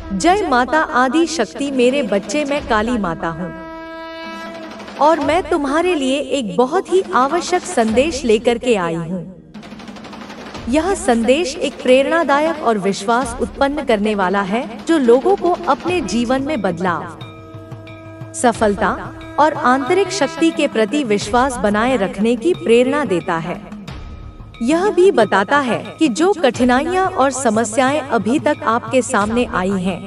जय माता आदि शक्ति। मेरे बच्चे, मैं काली माता हूँ और मैं तुम्हारे लिए एक बहुत ही आवश्यक संदेश लेकर के आई हूँ। यह संदेश एक प्रेरणादायक और विश्वास उत्पन्न करने वाला है जो लोगों को अपने जीवन में बदलाव, सफलता और आंतरिक शक्ति के प्रति विश्वास बनाए रखने की प्रेरणा देता है। यह भी बताता है कि जो कठिनाइयाँ और समस्याएं अभी तक आपके सामने आई हैं,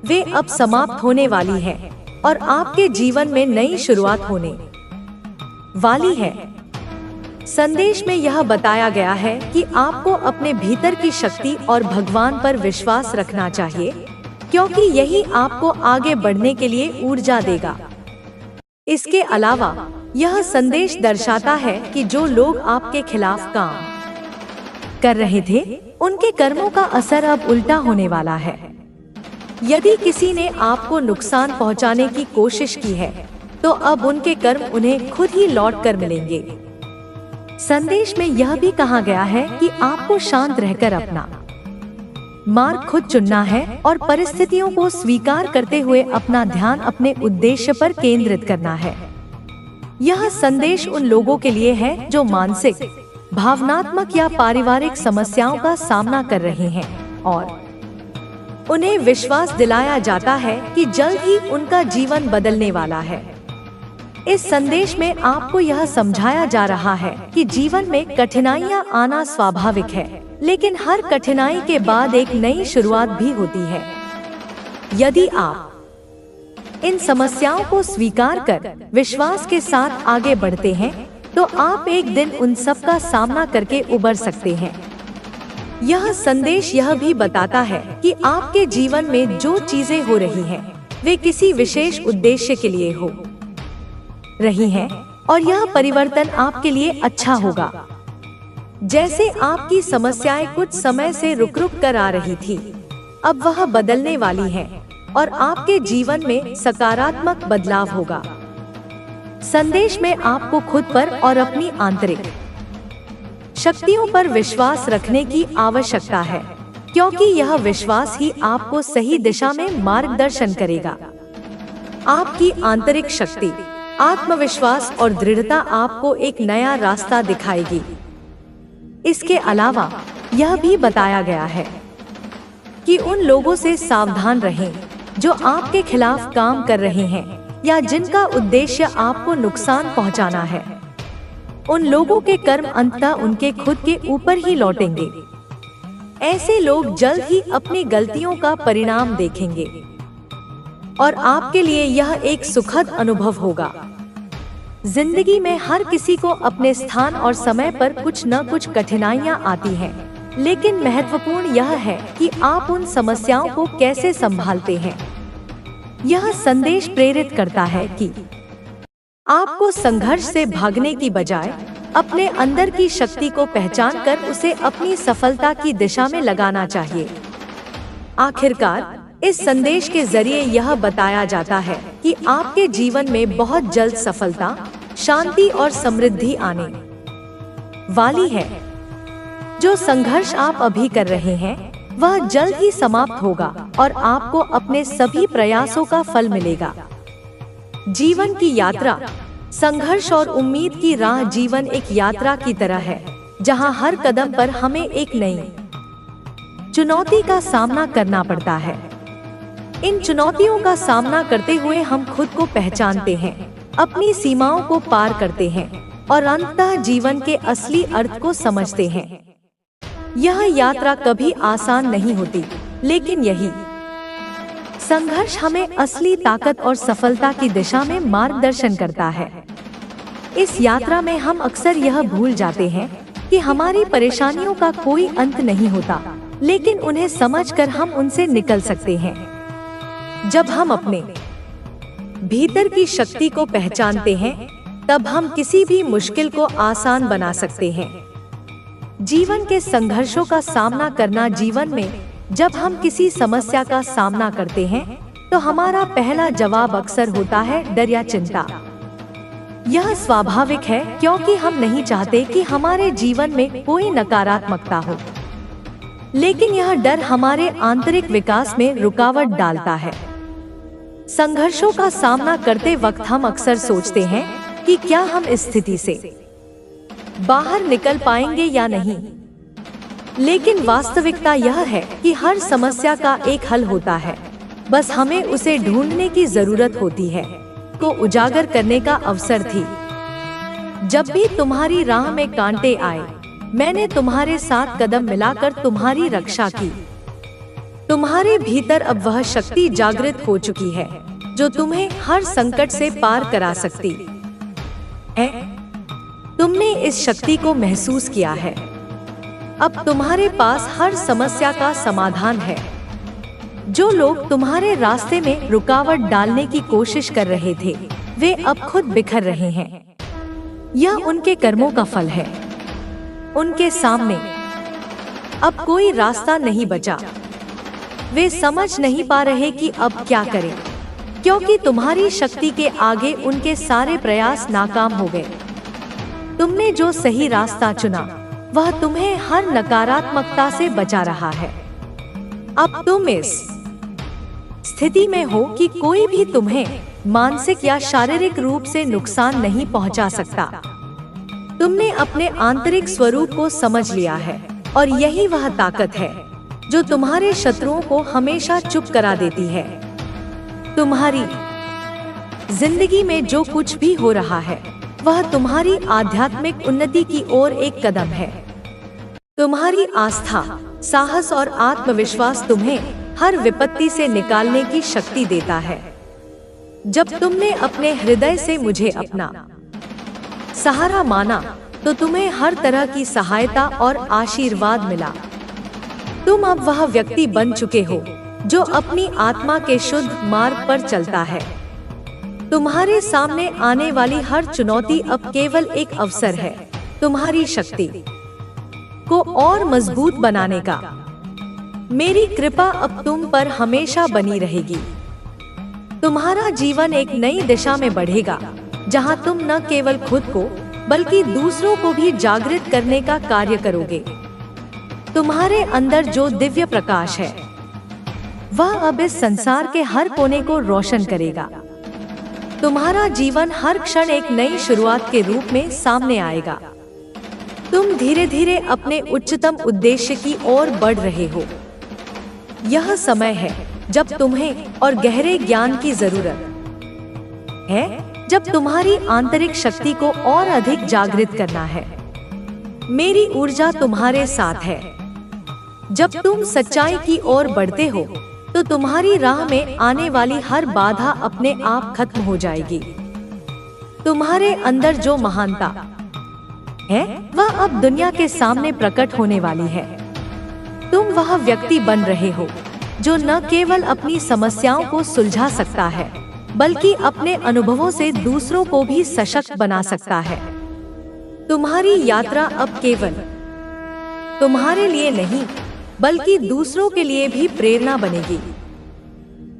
वे अब समाप्त होने वाली हैं और आपके जीवन में नई शुरुआत होने वाली है। संदेश में यह बताया गया है कि आपको अपने भीतर की शक्ति और भगवान पर विश्वास रखना चाहिए, क्योंकि यही आपको आगे बढ़ने के लिए ऊर्जा देगा। इसके अलावा यह संदेश दर्शाता है कि जो लोग आपके खिलाफ काम कर रहे थे, उनके कर्मों का असर अब उल्टा होने वाला है। यदि किसी ने आपको नुकसान पहुंचाने की कोशिश की है, तो अब उनके कर्म उन्हें खुद ही लौट कर मिलेंगे। संदेश में यह भी कहा गया है कि आपको शांत रहकर अपना मार्ग खुद चुनना है और परिस्थितियों को स्वीकार करते हुए अपना ध्यान अपने उद्देश्य पर केंद्रित करना है। यह संदेश उन लोगों के लिए है जो मानसिक, भावनात्मक या पारिवारिक समस्याओं का सामना कर रहे हैं और उन्हें विश्वास दिलाया जाता है कि जल्द ही उनका जीवन बदलने वाला है। इस संदेश में आपको यह समझाया जा रहा है कि जीवन में कठिनाइयां आना स्वाभाविक है, लेकिन हर कठिनाई के बाद एक नई शुरुआत भी होती है। यदि आप इन समस्याओं को स्वीकार कर विश्वास के साथ आगे बढ़ते हैं, तो आप एक दिन उन सब का सामना करके उबर सकते हैं। यह संदेश यह भी बताता है कि आपके जीवन में जो चीजें हो रही हैं, वे किसी विशेष उद्देश्य के लिए हो रही हैं और यह परिवर्तन आपके लिए अच्छा होगा। जैसे आपकी समस्याएं कुछ समय से रुक रुक कर आ रही थी, अब वह बदलने वाली है और आपके जीवन में सकारात्मक बदलाव होगा। संदेश में आपको खुद पर और अपनी आंतरिक शक्तियों पर विश्वास रखने की आवश्यकता है, क्योंकि यह विश्वास ही आपको सही दिशा में मार्गदर्शन करेगा। आपकी आंतरिक शक्ति, आत्मविश्वास और दृढ़ता आपको एक नया रास्ता दिखाएगी। इसके अलावा यह भी बताया गया है कि उन लोगों से सावधान रहें जो आपके खिलाफ काम कर रहे हैं या जिनका उद्देश्य आपको नुकसान पहुंचाना है। उन लोगों के कर्म अंततः उनके खुद के ऊपर ही लौटेंगे। ऐसे लोग जल्द ही अपनी गलतियों का परिणाम देखेंगे और आपके लिए यह एक सुखद अनुभव होगा। जिंदगी में हर किसी को अपने स्थान और समय पर कुछ न कुछ कठिनाइयां आती हैं, लेकिन महत्वपूर्ण यह है कि आप उन समस्याओं को कैसे संभालते हैं। यह संदेश प्रेरित करता है कि आपको संघर्ष से भागने की बजाय अपने अंदर की शक्ति को पहचान कर उसे अपनी सफलता की दिशा में लगाना चाहिए। आखिरकार इस संदेश के जरिए यह बताया जाता है कि आपके जीवन में बहुत जल्द सफलता, शांति और समृद्धि आने वाली है। जो संघर्ष आप अभी कर रहे हैं, वह जल्द ही समाप्त होगा और आपको अपने सभी प्रयासों का फल मिलेगा। जीवन की यात्रा, संघर्ष और उम्मीद की राह जीवन एक यात्रा की तरह है, जहां हर कदम पर हमें एक नई चुनौती का सामना करना पड़ता है। इन चुनौतियों का सामना करते हुए हम खुद को पहचानते हैं, अपनी सीमाओं को पार करते हैं और अंततः जीवन के असली अर्थ को समझते हैं। यह यात्रा कभी आसान नहीं होती, लेकिन यही संघर्ष हमें असली ताकत और सफलता की दिशा में मार्गदर्शन करता है। इस यात्रा में हम अक्सर यह भूल जाते हैं कि हमारी परेशानियों का कोई अंत नहीं होता, लेकिन उन्हें समझकर हम उनसे निकल सकते हैं। जब हम अपने भीतर की शक्ति को पहचानते हैं, तब हम किसी भी मुश्किल को आसान बना सकते हैं। जीवन के संघर्षों का सामना करना, जीवन में जब हम किसी समस्या का सामना करते हैं, तो हमारा पहला जवाब अक्सर होता है डर या चिंता। यह स्वाभाविक है, क्योंकि हम नहीं चाहते कि हमारे जीवन में कोई नकारात्मकता हो। लेकिन यह डर हमारे आंतरिक विकास में रुकावट डालता है। संघर्षों का सामना करते वक्त हम अक्सर सोचते हैं कि क्या हम इस स्थिति से बाहर निकल पाएंगे या नहीं। लेकिन वास्तविकता यह है कि हर समस्या का एक हल होता है, बस हमें उसे ढूंढने की जरूरत होती है। को उजागर करने का अवसर थी। जब भी तुम्हारी राह में कांटे आए, मैंने तुम्हारे साथ कदम मिलाकर तुम्हारी रक्षा की। तुम्हारे भीतर अब वह शक्ति जागृत हो चुकी है जो तुम्हें हर संकट से पार करा सकती है। तुमने इस शक्ति को महसूस किया है। अब तुम्हारे पास हर समस्या का समाधान है। जो लोग तुम्हारे रास्ते में रुकावट डालने की कोशिश कर रहे थे, वे अब खुद बिखर रहे हैं। यह उनके कर्मों का फल है। उनके सामने अब कोई रास्ता नहीं बचा। वे समझ नहीं पा रहे कि अब क्या करें, क्योंकि तुम्हारी शक्ति के आगे उनके सारे प्रयास नाकाम हो गए। तुमने जो सही रास्ता चुना, वह तुम्हें हर नकारात्मकता से बचा रहा है। अब तुम इस स्थिति में हो कि कोई भी तुम्हें मानसिक या शारीरिक रूप से नुकसान नहीं पहुंचा सकता। तुमने अपने आंतरिक स्वरूप को समझ लिया है, और यही वह ताकत है जो तुम्हारे शत्रुओं को हमेशा चुप करा देती है। तुम्हारी जिंदगी में जो कुछ भी हो रहा है, वह तुम्हारी आध्यात्मिक उन्नति की ओर एक कदम है। तुम्हारी आस्था, साहस और आत्मविश्वास तुम्हें हर विपत्ति से निकालने की शक्ति देता है। जब तुमने अपने हृदय से मुझे अपना सहारा माना, तो तुम्हें हर तरह की सहायता और आशीर्वाद मिला। तुम अब वह व्यक्ति बन चुके हो जो अपनी आत्मा के शुद्ध मार्ग पर चलता है। तुम्हारे सामने आने वाली हर चुनौती अब केवल एक अवसर है तुम्हारी शक्ति को और मजबूत बनाने का। मेरी कृपा अब तुम पर हमेशा बनी रहेगी। तुम्हारा जीवन एक नई दिशा में बढ़ेगा, जहां तुम न केवल खुद को बल्कि दूसरों को भी जागृत करने का कार्य करोगे। तुम्हारे अंदर जो दिव्य प्रकाश है, वह अब इस संसार के हर कोने को रोशन करेगा। तुम्हारा जीवन हर क्षण एक नई शुरुआत के रूप में सामने आएगा। तुम धीरे धीरे अपने उच्चतम उद्देश्य की ओर बढ़ रहे हो। यह समय है जब तुम्हें और गहरे ज्ञान की जरूरत है, जब तुम्हारी आंतरिक शक्ति को और अधिक जागृत करना है। मेरी ऊर्जा तुम्हारे साथ है। जब तुम सच्चाई की ओर बढ़ते हो, तो तुम्हारी राह में आने वाली हर बाधा अपने आप खत्म हो जाएगी। तुम्हारे अंदर जो महानता है, वह अब दुनिया के सामने प्रकट होने वाली है। तुम वह व्यक्ति बन रहे हो जो न केवल अपनी समस्याओं को सुलझा सकता है, बल्कि अपने अनुभवों से दूसरों को भी सशक्त बना सकता है। तुम्हारी यात्रा अब केवल तुम्हारे लिए नहीं, बल्कि दूसरों के लिए भी प्रेरणा बनेगी।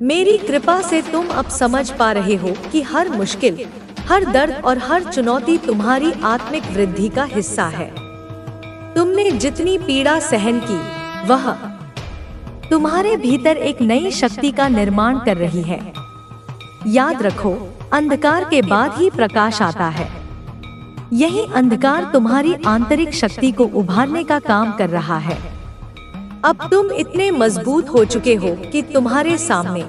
मेरी कृपा से तुम अब समझ पा रहे हो कि हर मुश्किल, हर दर्द और हर चुनौती तुम्हारी आत्मिक वृद्धि का हिस्सा है। तुमने जितनी पीड़ा सहन की, वह तुम्हारे भीतर एक नई शक्ति का निर्माण कर रही है। याद रखो, अंधकार के बाद ही प्रकाश आता है। यही अंधकार तुम्हारी आंतरिक शक्ति को उभारने का काम कर रहा है। अब तुम इतने मजबूत हो चुके हो कि तुम्हारे सामने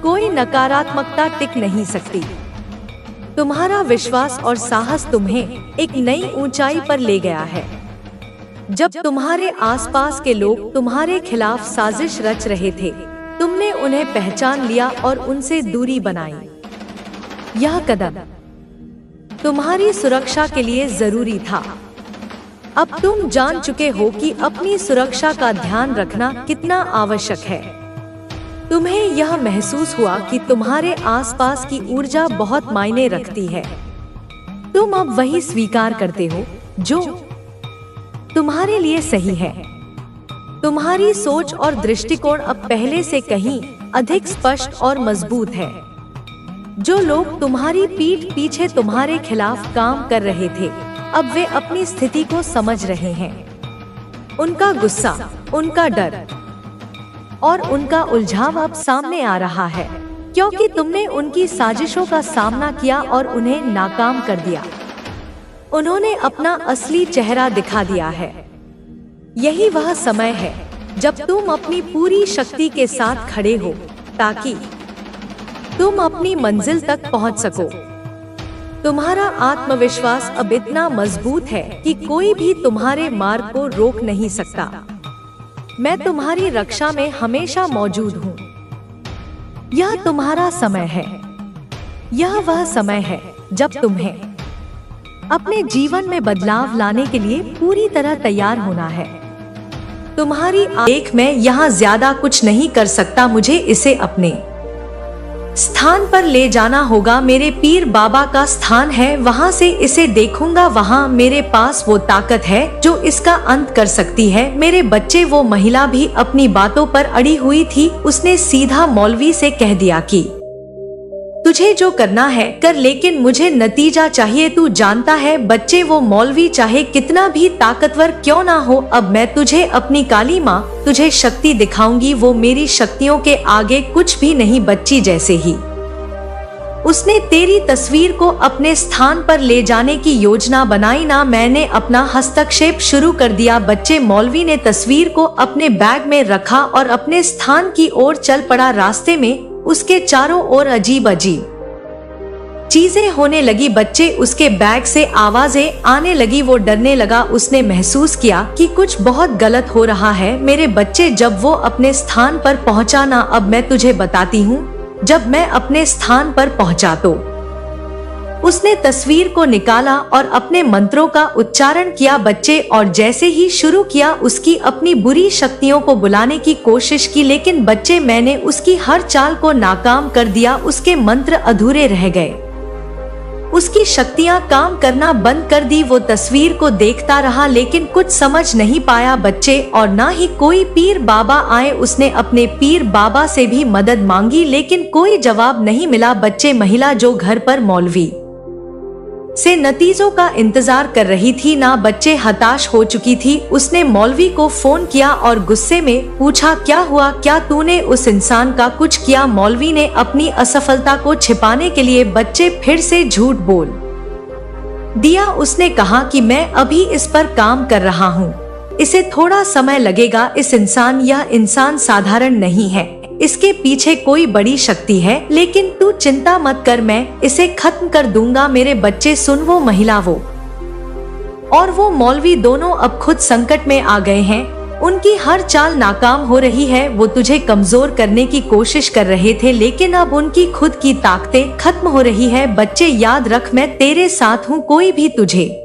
कोई नकारात्मकता टिक नहीं सकती। तुम्हारा विश्वास और साहस तुम्हें एक नई ऊंचाई पर ले गया है। जब तुम्हारे आसपास के लोग तुम्हारे खिलाफ साजिश रच रहे थे, तुमने उन्हें पहचान लिया और उनसे दूरी बनाई। यह कदम तुम्हारी सुरक्षा के लिए जरूरी था। अब तुम जान चुके हो कि अपनी सुरक्षा का ध्यान रखना कितना आवश्यक है। तुम्हें यह महसूस हुआ कि तुम्हारे आसपास की ऊर्जा बहुत मायने रखती है। तुम अब वही स्वीकार करते हो जो तुम्हारे लिए सही है। तुम्हारी सोच और दृष्टिकोण अब पहले से कहीं अधिक स्पष्ट और मजबूत है। जो लोग तुम्हारी पीठ पीछे तुम्हारे खिलाफ काम कर रहे थे, अब वे अपनी स्थिति को समझ रहे हैं। उनका गुस्सा, उनका डर और उनका उलझाव अब सामने आ रहा है, क्योंकि तुमने उनकी साजिशों का सामना किया और उन्हें नाकाम कर दिया। उन्होंने अपना असली चेहरा दिखा दिया है। यही वह समय है जब तुम अपनी पूरी शक्ति के साथ खड़े हो ताकि तुम अपनी मंजिल तक पहुंच सको। तुम्हारा आत्मविश्वास अब इतना मजबूत है कि कोई भी तुम्हारे मार्ग को रोक नहीं सकता। मैं तुम्हारी रक्षा में हमेशा मौजूद हूँ। यह तुम्हारा समय है। यह वह समय है जब तुम्हें अपने जीवन में बदलाव लाने के लिए पूरी तरह तैयार होना है। तुम्हारी देख मैं यहाँ ज्यादा कुछ नहीं कर सकता, मुझे इसे अपने स्थान पर ले जाना होगा। मेरे पीर बाबा का स्थान है, वहाँ से इसे देखूंगा। वहाँ मेरे पास वो ताकत है जो इसका अंत कर सकती है। मेरे बच्चे, वो महिला भी अपनी बातों पर अड़ी हुई थी। उसने सीधा मौलवी से कह दिया कि तुझे जो करना है कर, लेकिन मुझे नतीजा चाहिए। तू जानता है बच्चे, वो मौलवी चाहे कितना भी ताकतवर क्यों ना हो, अब मैं तुझे अपनी काली माँ तुझे शक्ति दिखाऊंगी। वो मेरी शक्तियों के आगे कुछ भी नहीं। बच्ची, जैसे ही उसने तेरी तस्वीर को अपने स्थान पर ले जाने की योजना बनाई ना, मैंने अपना हस्तक्षेप शुरू कर दिया। बच्चे, मौलवी ने तस्वीर को अपने बैग में रखा और अपने स्थान की ओर चल पड़ा। रास्ते में उसके चारों ओर अजीब अजीब चीजें होने लगी। बच्चे, उसके बैग से आवाजें आने लगी। वो डरने लगा। उसने महसूस किया कि कुछ बहुत गलत हो रहा है। मेरे बच्चे, जब वो अपने स्थान पर पहुंचा ना, अब मैं तुझे बताती हूँ। जब मैं अपने स्थान पर पहुंचा तो उसने तस्वीर को निकाला और अपने मंत्रों का उच्चारण किया। बच्चे, और जैसे ही शुरू किया उसकी अपनी बुरी शक्तियों को बुलाने की कोशिश की, लेकिन बच्चे, मैंने उसकी हर चाल को नाकाम कर दिया। उसके मंत्र अधूरे रह गए। उसकी शक्तियां काम करना बंद कर दी। वो तस्वीर को देखता रहा लेकिन कुछ समझ नहीं पाया। बच्चे, और ना ही कोई पीर बाबा आए। उसने अपने पीर बाबा से भी मदद मांगी लेकिन कोई जवाब नहीं मिला। बच्चे, महिला जो घर पर मौलवी से नतीजों का इंतजार कर रही थी ना, बच्चे हताश हो चुकी थी। उसने मौलवी को फोन किया और गुस्से में पूछा, क्या हुआ? क्या तूने उस इंसान का कुछ किया? मौलवी ने अपनी असफलता को छिपाने के लिए बच्चे फिर से झूठ बोल दिया। उसने कहा कि मैं अभी इस पर काम कर रहा हूँ, इसे थोड़ा समय लगेगा। यह इंसान साधारण नहीं है, इसके पीछे कोई बड़ी शक्ति है। लेकिन तू चिंता मत कर, मैं इसे खत्म कर दूंगा। मेरे बच्चे सुन, वो महिला और वो मौलवी दोनों अब खुद संकट में आ गए हैं। उनकी हर चाल नाकाम हो रही है। वो तुझे कमजोर करने की कोशिश कर रहे थे लेकिन अब उनकी खुद की ताकतें खत्म हो रही है। बच्चे, याद रख, मैं तेरे साथ हूँ। कोई भी तुझे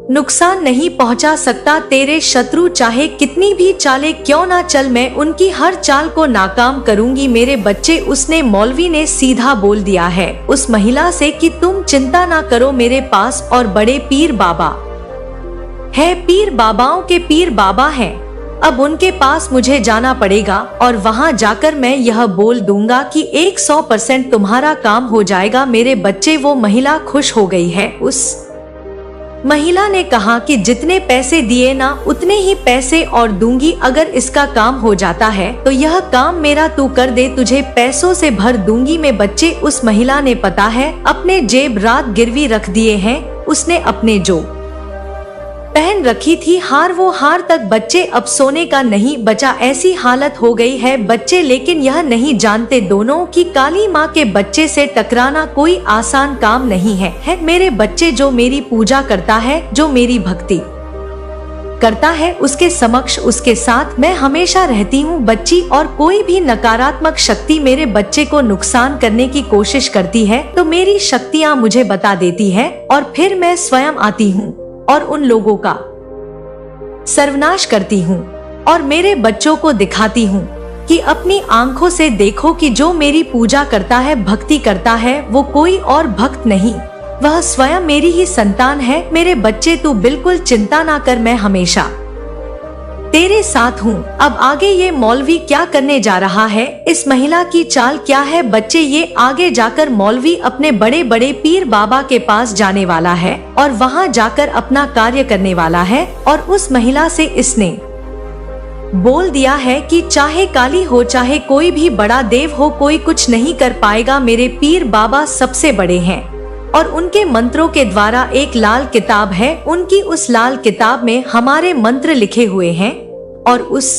नुकसान नहीं पहुंचा सकता। तेरे शत्रु चाहे कितनी भी चालें क्यों ना चल, मैं उनकी हर चाल को नाकाम करूंगी। मेरे बच्चे, उसने मौलवी ने सीधा बोल दिया है उस महिला से कि तुम चिंता ना करो, मेरे पास और बड़े पीर बाबा है। पीर बाबाओं के पीर बाबा हैं। अब उनके पास मुझे जाना पड़ेगा और वहां जाकर मैं यह बोल दूंगा कि 100% तुम्हारा काम हो जाएगा। मेरे बच्चे, वो महिला खुश हो गई है। उस महिला ने कहा कि जितने पैसे दिए ना उतने ही पैसे और दूंगी। अगर इसका काम हो जाता है तो यह काम मेरा तू कर दे, तुझे पैसों से भर दूंगी। मैं बच्चे, उस महिला ने पता है अपने जेब रात गिरवी रख दिए हैं। उसने अपने जो पहन रखी थी वो हार तक। बच्चे, अब सोने का नहीं बचा, ऐसी हालत हो गई है। बच्चे, लेकिन यह नहीं जानते दोनों कि काली माँ के बच्चे से टकराना कोई आसान काम नहीं है। मेरे बच्चे, जो मेरी पूजा करता है, जो मेरी भक्ति करता है, उसके समक्ष उसके साथ मैं हमेशा रहती हूँ। बच्ची, और कोई भी नकारात्मक शक्ति मेरे बच्चे को नुकसान करने की कोशिश करती है तो मेरी शक्तियाँ मुझे बता देती है और फिर मैं स्वयं आती हूँ और उन लोगों का सर्वनाश करती हूँ और मेरे बच्चों को दिखाती हूँ कि अपनी आंखों से देखो कि जो मेरी पूजा करता है, भक्ति करता है, वो कोई और भक्त नहीं, वह स्वयं मेरी ही संतान है। मेरे बच्चे, तू बिल्कुल चिंता ना कर, मैं हमेशा तेरे साथ हूँ। अब आगे ये मौलवी क्या करने जा रहा है, इस महिला की चाल क्या है बच्चे। ये आगे जाकर मौलवी अपने बड़े बड़े पीर बाबा के पास जाने वाला है और वहाँ जाकर अपना कार्य करने वाला है। और उस महिला से इसने बोल दिया है कि चाहे काली हो चाहे कोई भी बड़ा देव हो, कोई कुछ नहीं कर पाएगा। मेरे पीर बाबा सबसे बड़े हैं और उनके मंत्रों के द्वारा एक लाल किताब है, उनकी उस लाल किताब में हमारे मंत्र लिखे हुए हैं और उस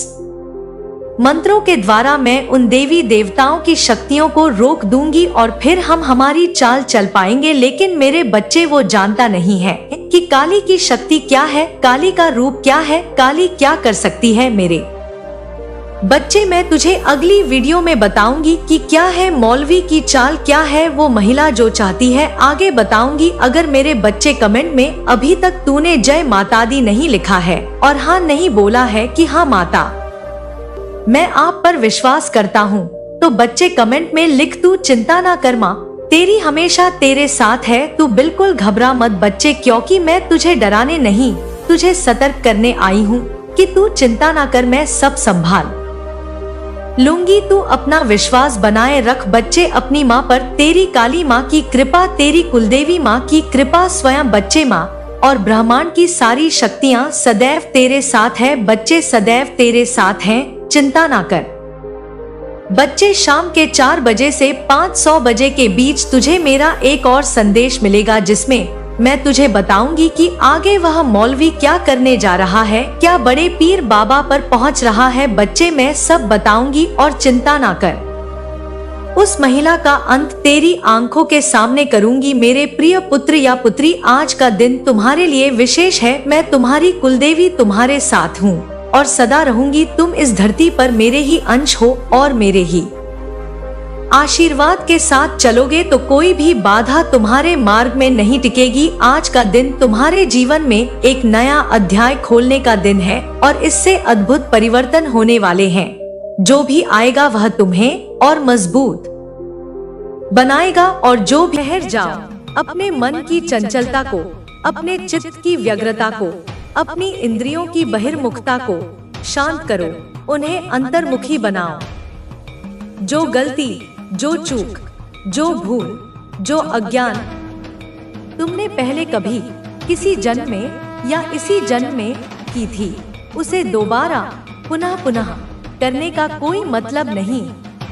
मंत्रों के द्वारा मैं उन देवी देवताओं की शक्तियों को रोक दूंगी और फिर हम हमारी चाल चल पाएंगे। लेकिन मेरे बच्चे वो जानता नहीं है कि काली की शक्ति क्या है, काली का रूप क्या है, काली क्या कर सकती है। मेरे बच्चे मैं तुझे अगली वीडियो में बताऊंगी कि क्या है मौलवी की चाल, क्या है वो महिला जो चाहती है, आगे बताऊंगी। अगर मेरे बच्चे कमेंट में अभी तक तूने जय माता दी नहीं लिखा है और हाँ नहीं बोला है कि हाँ माता मैं आप पर विश्वास करता हूँ, तो बच्चे कमेंट में लिख तू चिंता ना कर माँ तेरी हमेशा तेरे साथ है, तू बिल्कुल घबरा मत बच्चे, क्योंकि मैं तुझे डराने नहीं तुझे सतर्क करने आई हूँ कि तू चिंता ना कर, मैं सब संभाल लूंगी। तू अपना विश्वास बनाए रख बच्चे अपनी माँ पर, तेरी काली माँ की कृपा, तेरी कुलदेवी माँ की कृपा, स्वयं बच्चे माँ और ब्रह्मांड की सारी शक्तियाँ सदैव तेरे साथ है बच्चे, सदैव तेरे साथ हैं, चिंता ना कर बच्चे। शाम के 4 बजे से 500 बजे के बीच तुझे मेरा एक और संदेश मिलेगा जिसमें मैं तुझे बताऊंगी कि आगे वह मौलवी क्या करने जा रहा है, क्या बड़े पीर बाबा पर पहुंच रहा है बच्चे, मैं सब बताऊंगी और चिंता ना कर। उस महिला का अंत तेरी आंखों के सामने करूंगी। मेरे प्रिय पुत्र या पुत्री, आज का दिन तुम्हारे लिए विशेष है। मैं तुम्हारी कुलदेवी तुम्हारे साथ हूँ और सदा रहूंगी। तुम इस धरती पर मेरे ही अंश हो और मेरे ही आशीर्वाद के साथ चलोगे तो कोई भी बाधा तुम्हारे मार्ग में नहीं टिकेगी। आज का दिन तुम्हारे जीवन में एक नया अध्याय खोलने का दिन है और इससे अद्भुत परिवर्तन होने वाले हैं। जो भी आएगा वह तुम्हें और मजबूत बनाएगा। और जो भी ठहर जाओ, अपने मन की चंचलता को, अपने चित्त की व्यग्रता को, अपनी इंद्रियों की बहिर्मुखता को शांत करो, उन्हें अंतर्मुखी बनाओ। जो गलती, जो चूक, जो भूल, जो अज्ञान तुमने पहले कभी किसी जन्म में या इसी जन्म में की थी, उसे दोबारा पुनः पुनः करने का कोई मतलब नहीं,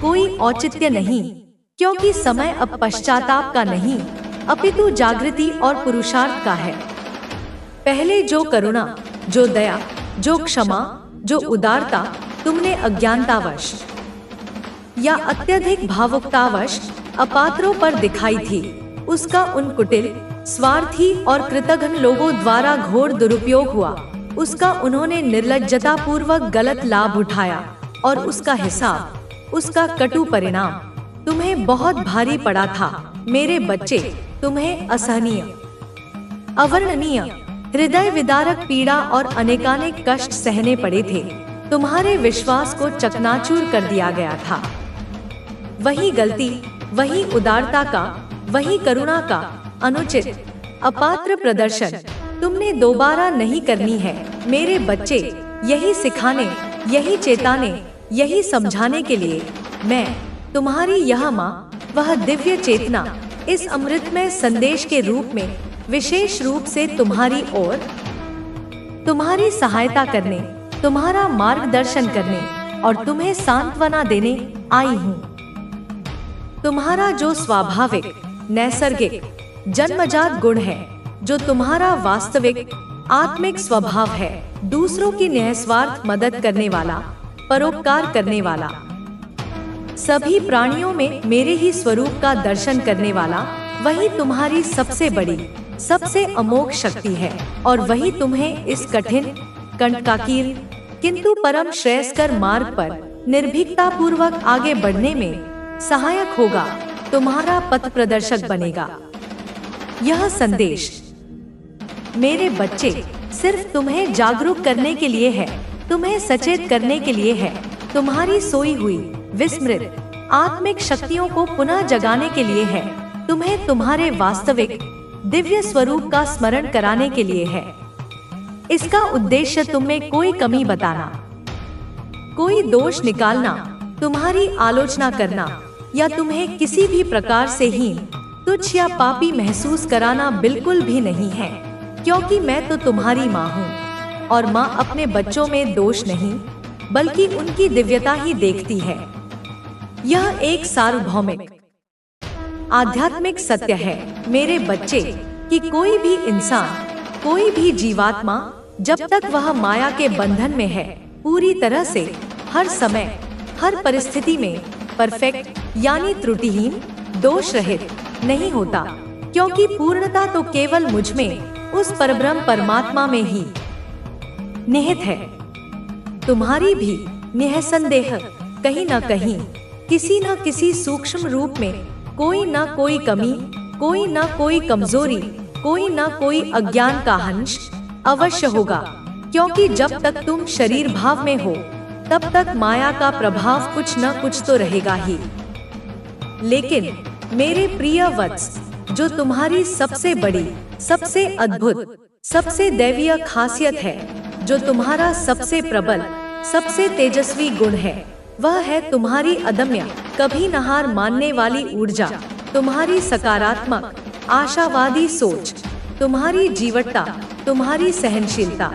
कोई औचित्य नहीं, क्योंकि समय अब पश्चाताप का नहीं अपितु जागृति और पुरुषार्थ का है। पहले जो करुणा, जो दया, जो क्षमा, जो उदारता तुमने अज्ञानतावश या अत्यधिक भावुकतावश अपात्रों पर दिखाई थी, उसका उन कुटिल, स्वार्थी और कृतघ्न लोगों द्वारा घोर दुरुपयोग हुआ। उसका उन्होंने निर्लज्जता पूर्वक गलत लाभ उठाया और उसका हिसाब, उसका कटु परिणाम तुम्हें बहुत भारी पड़ा था। मेरे बच्चे, तुम्हें असहनीय, अवर्णनीय, हृदय विदारक पीड़ा और अनेकानेक कष्ट सहने पड़े थे। तुम्हारे विश्वास को चकनाचूर कर दिया गया था। वही गलती, वही उदारता का, वही करुणा का अनुचित, अपात्र प्रदर्शन तुमने दोबारा नहीं करनी है। मेरे बच्चे, यही सिखाने, यही चेताने, यही समझाने के लिए मैं तुम्हारी यह माँ, वह दिव्य चेतना, इस अमृतमय संदेश के रूप में विशेष रूप से तुम्हारी ओर, तुम्हारी सहायता करने, तुम्हारा मार्गदर्शन करने और तुम्हें सांत्वना देने आई हूँ। तुम्हारा जो स्वाभाविक, नैसर्गिक, जन्मजात गुण है, जो तुम्हारा वास्तविक आत्मिक स्वभाव है, दूसरों की निस्वार्थ मदद करने वाला, परोपकार करने वाला, सभी प्राणियों में मेरे ही स्वरूप का दर्शन करने वाला, वही तुम्हारी सबसे बड़ी, सबसे अमोघ शक्ति है और वही तुम्हें इस कठिन, कंटकाकीर्ण किंतु परम श्रेयस्कर मार्ग पर निर्भीकता पूर्वक आगे बढ़ने में सहायक होगा, तुम्हारा पथ प्रदर्शक बनेगा। यह संदेश मेरे बच्चे सिर्फ तुम्हें जागरूक करने के लिए है, तुम्हें सचेत करने के लिए है, तुम्हारी सोई हुई विस्मृत आत्मिक शक्तियों को पुनः जगाने के लिए है, तुम्हें तुम्हारे वास्तविक दिव्य स्वरूप का स्मरण कराने के लिए है। इसका उद्देश्य तुम में कोई कमी बताना, कोई दोष निकालना, तुम्हारी आलोचना करना या तुम्हें किसी भी प्रकार से हीन, तुच्छ या पापी महसूस कराना बिल्कुल भी नहीं है, क्योंकि मैं तो तुम्हारी माँ हूँ और माँ अपने बच्चों में दोष नहीं बल्कि उनकी दिव्यता ही देखती है। यह एक सार्वभौमिक आध्यात्मिक सत्य है मेरे बच्चे कि कोई भी इंसान, कोई भी जीवात्मा जब तक वह माया के बंधन में है पूरी तरह से हर समय हर परिस्थिति में परफेक्ट यानी त्रुटिहीन, दोष रहित नहीं होता, क्योंकि पूर्णता तो केवल मुझ में उस परब्रह्म परमात्मा में ही निहित है। तुम्हारी भी निःसंदेह कहीं न कहीं किसी न किसी सूक्ष्म रूप में कोई न कोई कमी, कोई न कोई कमजोरी, कोई न कोई अज्ञान का अंश अवश्य होगा, क्योंकि जब तक तुम शरीर भाव में हो तब तक माया का प्रभाव कुछ न कुछ तो रहेगा ही। लेकिन मेरे प्रिय वत्स, जो तुम्हारी सबसे बड़ी, सबसे अद्भुत, सबसे दैवीय खासियत है, जो तुम्हारा सबसे प्रबल, सबसे तेजस्वी गुण है, वह है तुम्हारी अदम्य, कभी न हार मानने वाली ऊर्जा, तुम्हारी सकारात्मक, आशावादी सोच, तुम्हारी जीवटता, तुम्हारी सहनशीलता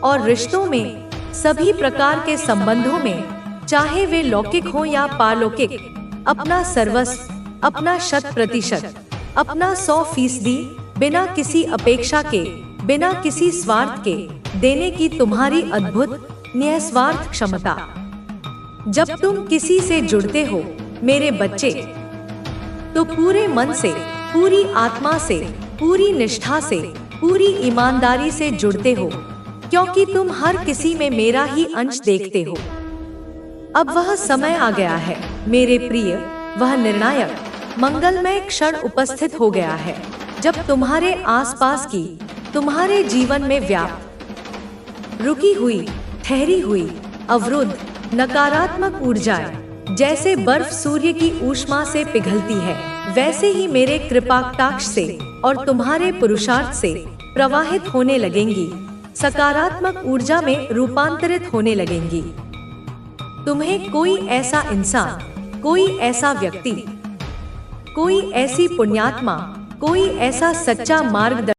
और रिश्तों में, सभी प्रकार के संबंधों में, चाहे वे लौकिक हो या पारलौकिक, अपना सर्वस्व, अपना 100%, अपना 100%, बिना किसी अपेक्षा के, बिना किसी स्वार्थ के देने की तुम्हारी अद्भुत निस्वार्थ क्षमता। जब तुम किसी से जुड़ते हो मेरे बच्चे, तो पूरे मन से, पूरी आत्मा से, पूरी निष्ठा से, पूरी ईमानदारी से जुड़ते हो, क्योंकि तुम हर किसी में मेरा ही अंश देखते हो। अब वह समय आ गया है मेरे प्रिय, वह निर्णायक मंगलमय क्षण उपस्थित हो गया है, जब तुम्हारे आसपास की, तुम्हारे जीवन में व्याप्त, रुकी हुई, ठहरी हुई, अवरुद्ध नकारात्मक ऊर्जाएं जैसे बर्फ सूर्य की ऊष्मा से पिघलती है, वैसे ही मेरे कृपाकटाक्ष से और तुम्हारे पुरुषार्थ से प्रवाहित होने लगेंगी, सकारात्मक ऊर्जा में रूपांतरित होने लगेंगी। तुम्हें कोई ऐसा इंसान, कोई ऐसा व्यक्ति, कोई ऐसी पुण्यात्मा, कोई ऐसा सच्चा मार्गदर्शक